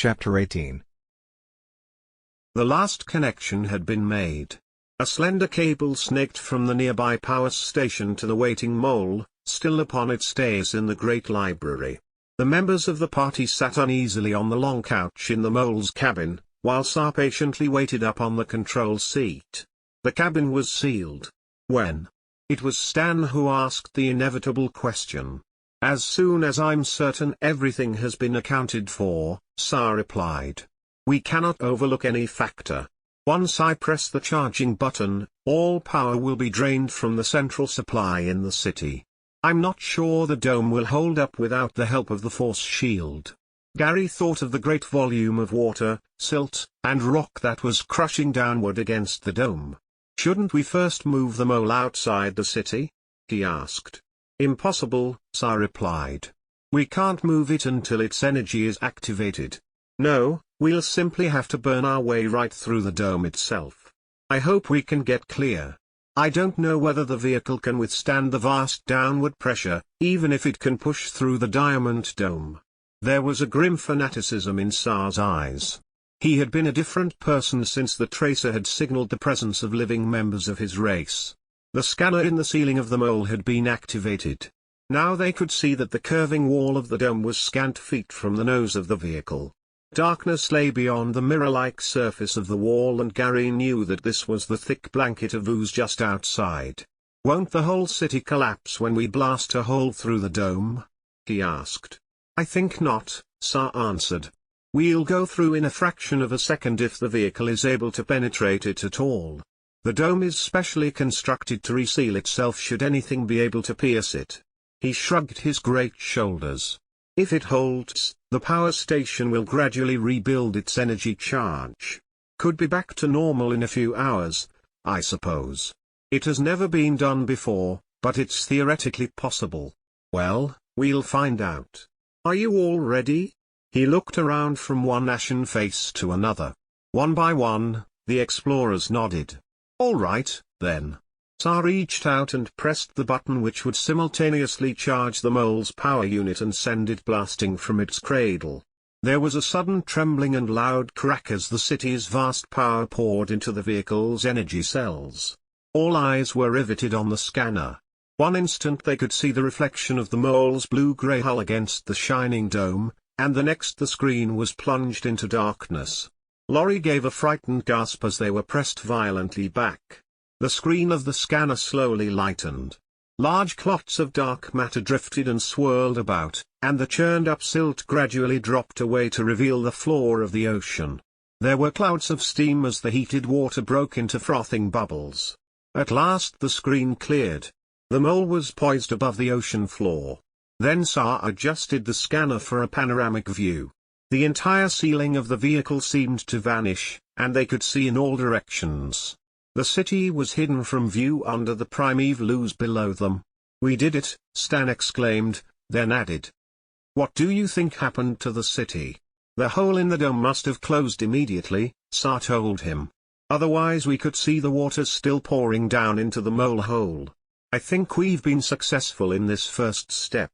Chapter 18. The last connection had been made. A slender cable snaked from the nearby power station to the waiting mole, still upon its stays in the great library. The members of the party sat uneasily on the long couch in the mole's cabin, while Sar patiently waited up on the control seat. The cabin was sealed. When? It was Stan who asked the inevitable question. As soon as I'm certain everything has been accounted for, Sar replied. We cannot overlook any factor. Once I press the charging button, all power will be drained from the central supply in the city. I'm not sure the dome will hold up without the help of the force shield. Gary thought of the great volume of water, silt, and rock that was crushing downward against the dome. Shouldn't we first move the mole outside the city? He asked. Impossible, Sar replied. We can't move it until its energy is activated. No, we'll simply have to burn our way right through the dome itself. I hope we can get clear. I don't know whether the vehicle can withstand the vast downward pressure, even if it can push through the diamond dome. There was a grim fanaticism in Sar's eyes. He had been a different person since the tracer had signaled the presence of living members of his race. The scanner in the ceiling of the mole had been activated. Now they could see that the curving wall of the dome was scant feet from the nose of the vehicle. Darkness lay beyond the mirror-like surface of the wall, and Gary knew that this was the thick blanket of ooze just outside. Won't the whole city collapse when we blast a hole through the dome? He asked. I think not, Sar answered. We'll go through in a fraction of a second if the vehicle is able to penetrate it at all. The dome is specially constructed to reseal itself should anything be able to pierce it. He shrugged his great shoulders. If it holds, the power station will gradually rebuild its energy charge. Could be back to normal in a few hours, I suppose. It has never been done before, but it's theoretically possible. Well, we'll find out. Are you all ready? He looked around from one ashen face to another. One by one, the explorers nodded. All right, then. Sar reached out and pressed the button which would simultaneously charge the mole's power unit and send it blasting from its cradle. There was a sudden trembling and loud crack as the city's vast power poured into the vehicle's energy cells. All eyes were riveted on the scanner. One instant they could see the reflection of the mole's blue-gray hull against the shining dome, and the next the screen was plunged into darkness. Lorry gave a frightened gasp as they were pressed violently back. The screen of the scanner slowly lightened. Large clots of dark matter drifted and swirled about, and the churned-up silt gradually dropped away to reveal the floor of the ocean. There were clouds of steam as the heated water broke into frothing bubbles. At last the screen cleared. The mole was poised above the ocean floor. Then Sar adjusted the scanner for a panoramic view. The entire ceiling of the vehicle seemed to vanish, and they could see in all directions. The city was hidden from view under the primeval ooze below them. We did it, Stan exclaimed, then added. What do you think happened to the city? The hole in the dome must have closed immediately, Sar told him. Otherwise we could see the water still pouring down into the mole hole. I think we've been successful in this first step.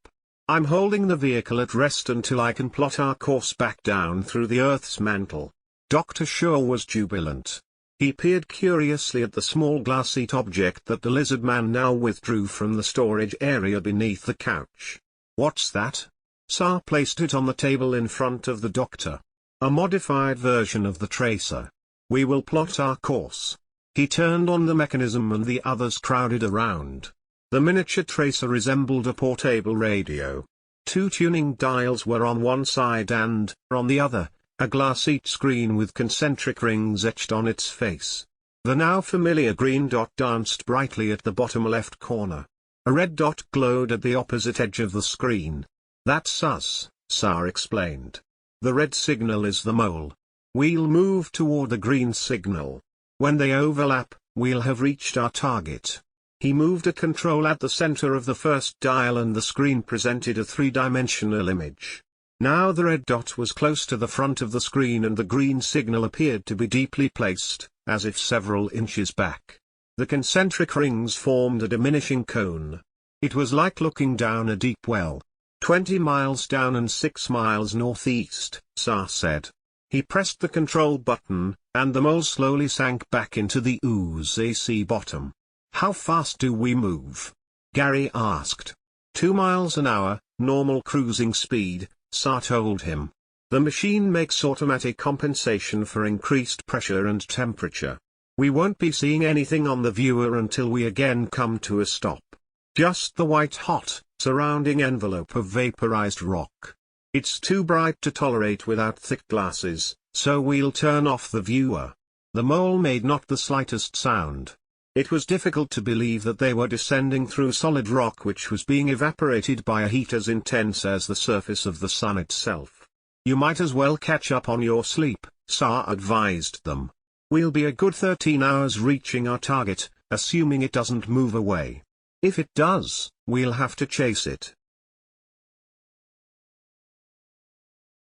I'm holding the vehicle at rest until I can plot our course back down through the Earth's mantle. Dr. Shaw was jubilant. He peered curiously at the small glassite object that the lizard man now withdrew from the storage area beneath the couch. What's that? Sar placed it on the table in front of the doctor. A modified version of the tracer. We will plot our course. He turned on the mechanism and the others crowded around. The miniature tracer resembled a portable radio. Two tuning dials were on one side and, on the other, a glassite screen with concentric rings etched on its face. The now familiar green dot danced brightly at the bottom left corner. A red dot glowed at the opposite edge of the screen. That's us, Sar explained. The red signal is the mole. We'll move toward the green signal. When they overlap, we'll have reached our target. He moved a control at the center of the first dial and the screen presented a three-dimensional image. Now the red dot was close to the front of the screen and the green signal appeared to be deeply placed, as if several inches back. The concentric rings formed a diminishing cone. It was like looking down a deep well. 20 miles down and 6 miles northeast, Sar said. He pressed the control button, and the mole slowly sank back into the oozy sea bottom. "How fast do we move?" Gary asked. 2 miles an hour, normal cruising speed, SAR told him. The machine makes automatic compensation for increased pressure and temperature. We won't be seeing anything on the viewer until we again come to a stop. Just the white-hot, surrounding envelope of vaporized rock. It's too bright to tolerate without thick glasses, so we'll turn off the viewer. The mole made not the slightest sound. It was difficult to believe that they were descending through solid rock which was being evaporated by a heat as intense as the surface of the sun itself. "You might as well catch up on your sleep," SAR advised them. "We'll be a good 13 hours reaching our target, assuming it doesn't move away. If it does, we'll have to chase it."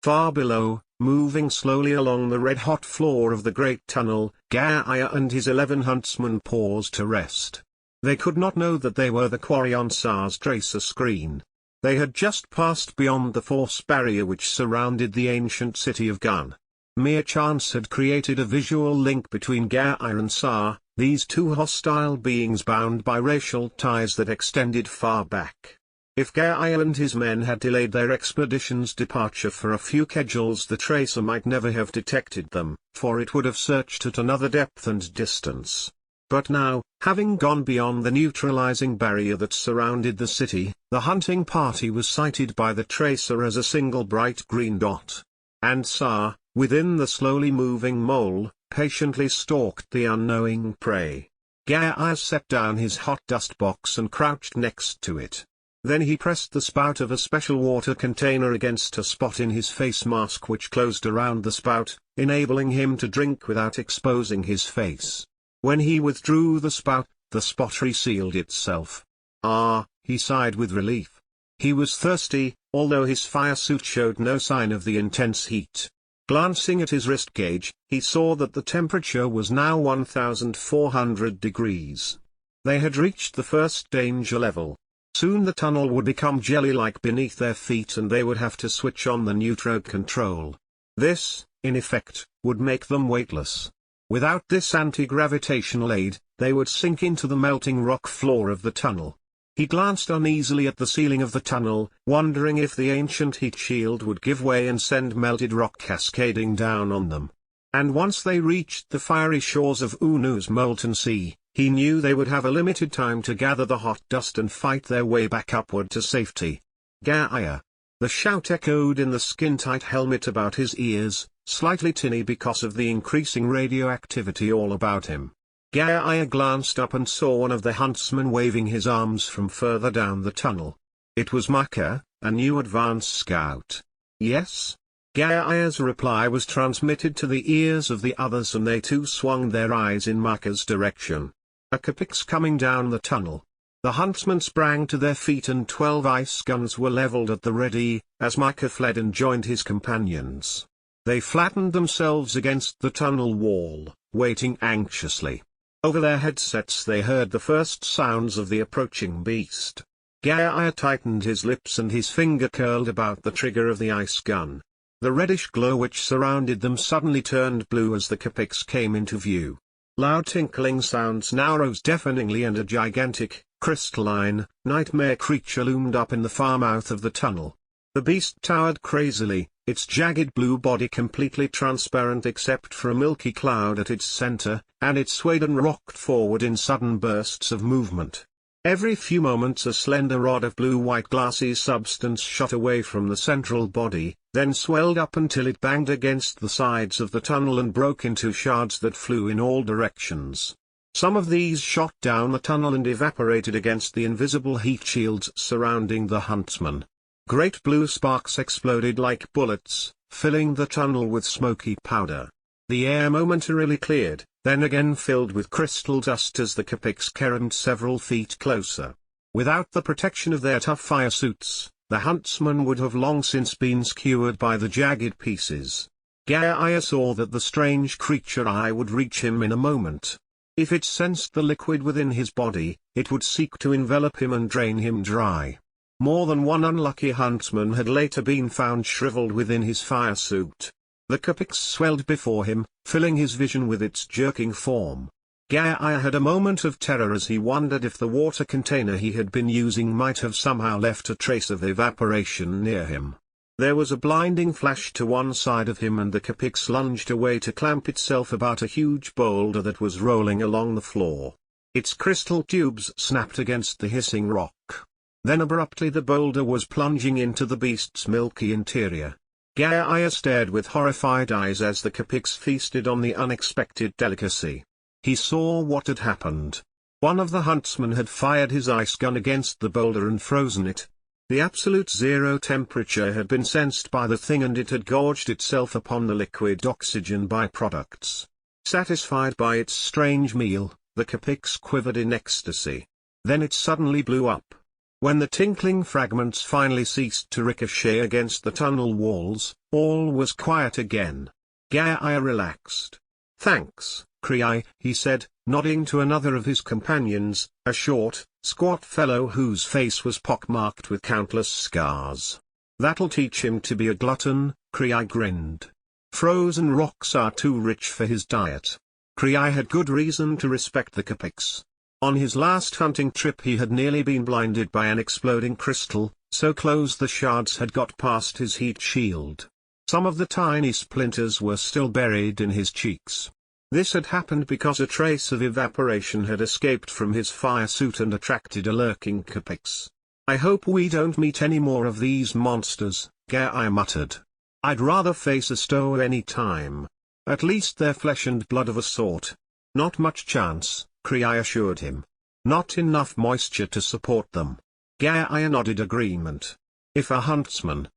Far below, moving slowly along the red-hot floor of the great tunnel, Gaia and his 11 huntsmen paused to rest. They could not know that they were the quarry on SAR's tracer screen. They had just passed beyond the force barrier which surrounded the ancient city of Gun. Mere chance had created a visual link between Gaia and SAR, these two hostile beings bound by racial ties that extended far back. If Gaia and his men had delayed their expedition's departure for a few kejuls, the tracer might never have detected them, for it would have searched at another depth and distance. But now, having gone beyond the neutralizing barrier that surrounded the city, the hunting party was sighted by the tracer as a single bright green dot. And SAR, within the slowly moving mole, patiently stalked the unknowing prey. Gaia set down his hot dust box and crouched next to it. Then he pressed the spout of a special water container against a spot in his face mask which closed around the spout, enabling him to drink without exposing his face. When he withdrew the spout, the spot resealed itself. "Ah," he sighed with relief. He was thirsty, although his fire suit showed no sign of the intense heat. Glancing at his wrist gauge, he saw that the temperature was now 1400 degrees. They had reached the first danger level. Soon the tunnel would become jelly-like beneath their feet and they would have to switch on the neutro control. This, in effect, would make them weightless. Without this anti-gravitational aid, they would sink into the melting rock floor of the tunnel. He glanced uneasily at the ceiling of the tunnel, wondering if the ancient heat shield would give way and send melted rock cascading down on them. And once they reached the fiery shores of Unu's molten sea, he knew they would have a limited time to gather the hot dust and fight their way back upward to safety. "Gaia!" The shout echoed in the skin-tight helmet about his ears, slightly tinny because of the increasing radioactivity all about him. Gaia glanced up and saw one of the huntsmen waving his arms from further down the tunnel. It was Maka, a new advance scout. "Yes?" Gaia's reply was transmitted to the ears of the others and they too swung their eyes in Maka's direction. A Kapix coming down the tunnel. The huntsmen sprang to their feet and 12 ice guns were leveled at the ready, as Maka fled and joined his companions. They flattened themselves against the tunnel wall, waiting anxiously. Over their headsets they heard the first sounds of the approaching beast. Gaia tightened his lips and his finger curled about the trigger of the ice gun. The reddish glow which surrounded them suddenly turned blue as the Kapix came into view. Loud tinkling sounds now rose deafeningly and a gigantic, crystalline, nightmare creature loomed up in the far mouth of the tunnel. The beast towered crazily, its jagged blue body completely transparent except for a milky cloud at its center, and it swayed and rocked forward in sudden bursts of movement. Every few moments a slender rod of blue-white glassy substance shot away from the central body, then swelled up until it banged against the sides of the tunnel and broke into shards that flew in all directions. Some of these shot down the tunnel and evaporated against the invisible heat shields surrounding the huntsman. Great blue sparks exploded like bullets, filling the tunnel with smoky powder. The air momentarily cleared, then again filled with crystal dust as the Kapix caromed several feet closer. Without the protection of their tough fire suits, the huntsman would have long since been skewered by the jagged pieces. Gaia saw that the strange creature would reach him in a moment. If it sensed the liquid within his body, it would seek to envelop him and drain him dry. More than one unlucky huntsman had later been found shriveled within his fire suit. The Capix swelled before him, filling his vision with its jerking form. Gaia had a moment of terror as he wondered if the water container he had been using might have somehow left a trace of evaporation near him. There was a blinding flash to one side of him and the Capix lunged away to clamp itself about a huge boulder that was rolling along the floor. Its crystal tubes snapped against the hissing rock. Then abruptly the boulder was plunging into the beast's milky interior. Gaia stared with horrified eyes as the Capix feasted on the unexpected delicacy. He saw what had happened. One of the huntsmen had fired his ice gun against the boulder and frozen it. The absolute zero temperature had been sensed by the thing and it had gorged itself upon the liquid oxygen byproducts. Satisfied by its strange meal, the Capix quivered in ecstasy. Then it suddenly blew up. When the tinkling fragments finally ceased to ricochet against the tunnel walls, all was quiet again. Gaia relaxed. "Thanks, Krei," he said, nodding to another of his companions, a short, squat fellow whose face was pockmarked with countless scars. "That'll teach him to be a glutton," Krei grinned. Frozen rocks are too rich for his diet. Krei had good reason to respect the Capix. On his last hunting trip he had nearly been blinded by an exploding crystal, so close the shards had got past his heat shield. Some of the tiny splinters were still buried in his cheeks. This had happened because a trace of evaporation had escaped from his fire suit and attracted a lurking Capix. "I hope we don't meet any more of these monsters," Gaia muttered. "I'd rather face a Stoa any time. At least they're flesh and blood of a sort." "Not much chance," Krei assured him. "Not enough moisture to support them." Gaia nodded agreement. If a huntsman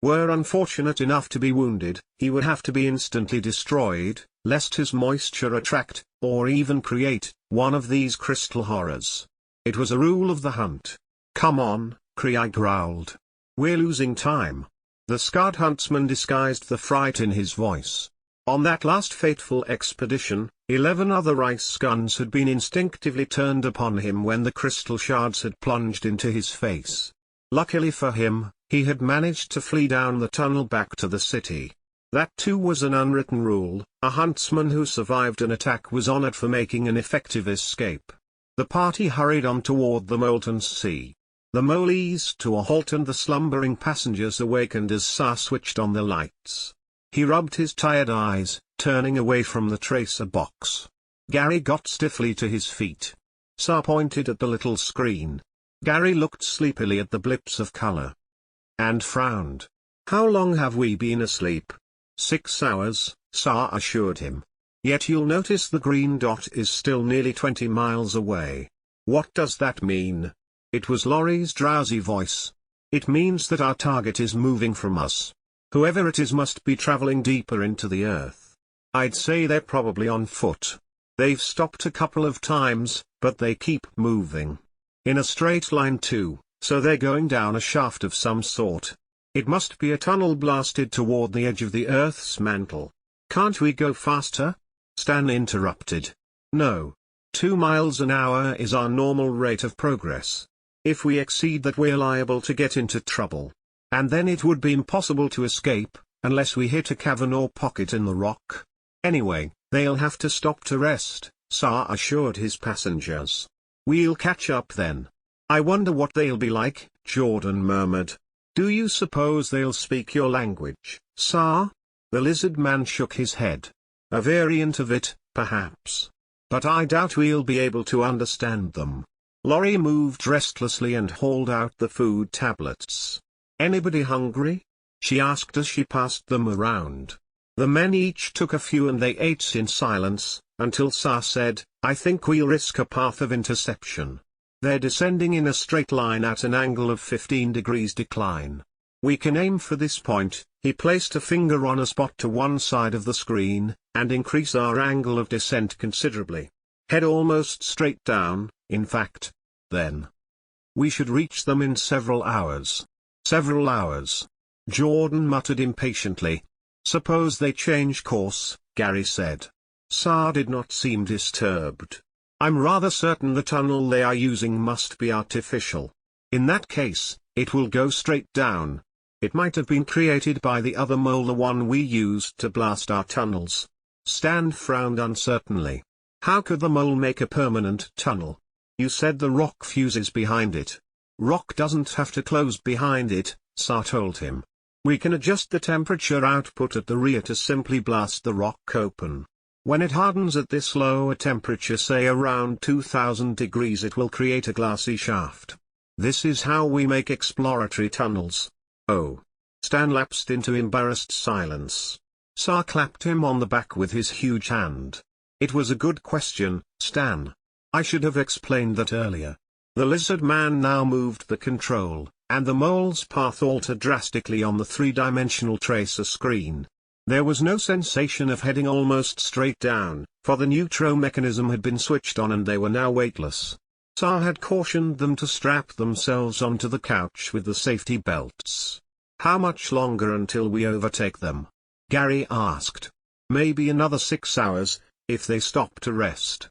were unfortunate enough to be wounded, he would have to be instantly destroyed, lest his moisture attract, or even create, one of these crystal horrors. It was a rule of the hunt. "Come on," Krei growled. "We're losing time." The scarred huntsman disguised the fright in his voice. On that last fateful expedition, 11 other ice guns had been instinctively turned upon him when the crystal shards had plunged into his face. Luckily for him, he had managed to flee down the tunnel back to the city. That too was an unwritten rule: a huntsman who survived an attack was honored for making an effective escape. The party hurried on toward the molten sea. The mole eased to a halt and the slumbering passengers awakened as Sa switched on the lights. He rubbed his tired eyes, turning away from the tracer box. Gary got stiffly to his feet. Sa pointed at the little screen. Gary looked sleepily at the blips of color and frowned. "How long have we been asleep?" 6 hours, Sa assured him. "Yet you'll notice the green dot is still nearly 20 miles away. What does that mean?" It was Lori's drowsy voice. "It means that our target is moving from us. Whoever it is must be traveling deeper into the earth. I'd say they're probably on foot. They've stopped a couple of times, but they keep moving. In a straight line too, so they're going down a shaft of some sort. It must be a tunnel blasted toward the edge of the Earth's mantle." "Can't we go faster?" Stan interrupted. "No. 2 miles an hour is our normal rate of progress. If we exceed that we're liable to get into trouble. And then it would be impossible to escape, unless we hit a cavern or pocket in the rock. Anyway, they'll have to stop to rest," Sa assured his passengers. "We'll catch up then." "I wonder what they'll be like," Jordan murmured. "Do you suppose they'll speak your language, Sa?" The lizard man shook his head. "A variant of it, perhaps. But I doubt we'll be able to understand them." Lori moved restlessly and hauled out the food tablets. "Anybody hungry?" she asked as she passed them around. The men each took a few and they ate in silence, until Sa said, "I think we'll risk a path of interception. They're descending in a straight line at an angle of 15 degrees decline. We can aim for this point." He placed a finger on a spot to one side of the screen, "and increase our angle of descent considerably. Head almost straight down, in fact. Then we should reach them in several hours." "Several hours?" Jordan muttered impatiently. "Suppose they change course," Gary said. Sa did not seem disturbed. "I'm rather certain the tunnel they are using must be artificial. In that case, it will go straight down. It might have been created by the other mole, the one we used to blast our tunnels. Stan frowned uncertainly. How could the mole make a permanent tunnel? You said the rock fuses behind it. Rock doesn't have to close behind it, Sa told him. We can adjust the temperature output at the rear to simply blast the rock open. When it hardens at this lower temperature, say around 2000 degrees, it will create a glassy shaft. This is how we make exploratory tunnels. Oh. Stan lapsed into embarrassed silence. Sa clapped him on the back with his huge hand. It was a good question, Stan. I should have explained that earlier. The lizard man now moved the control, and the mole's path altered drastically on the three-dimensional tracer screen. There was no sensation of heading almost straight down, for the neutro mechanism had been switched on and they were now weightless. Sa had cautioned them to strap themselves onto the couch with the safety belts. How much longer until we overtake them? Gary asked. Maybe another 6 hours, if they stop to rest.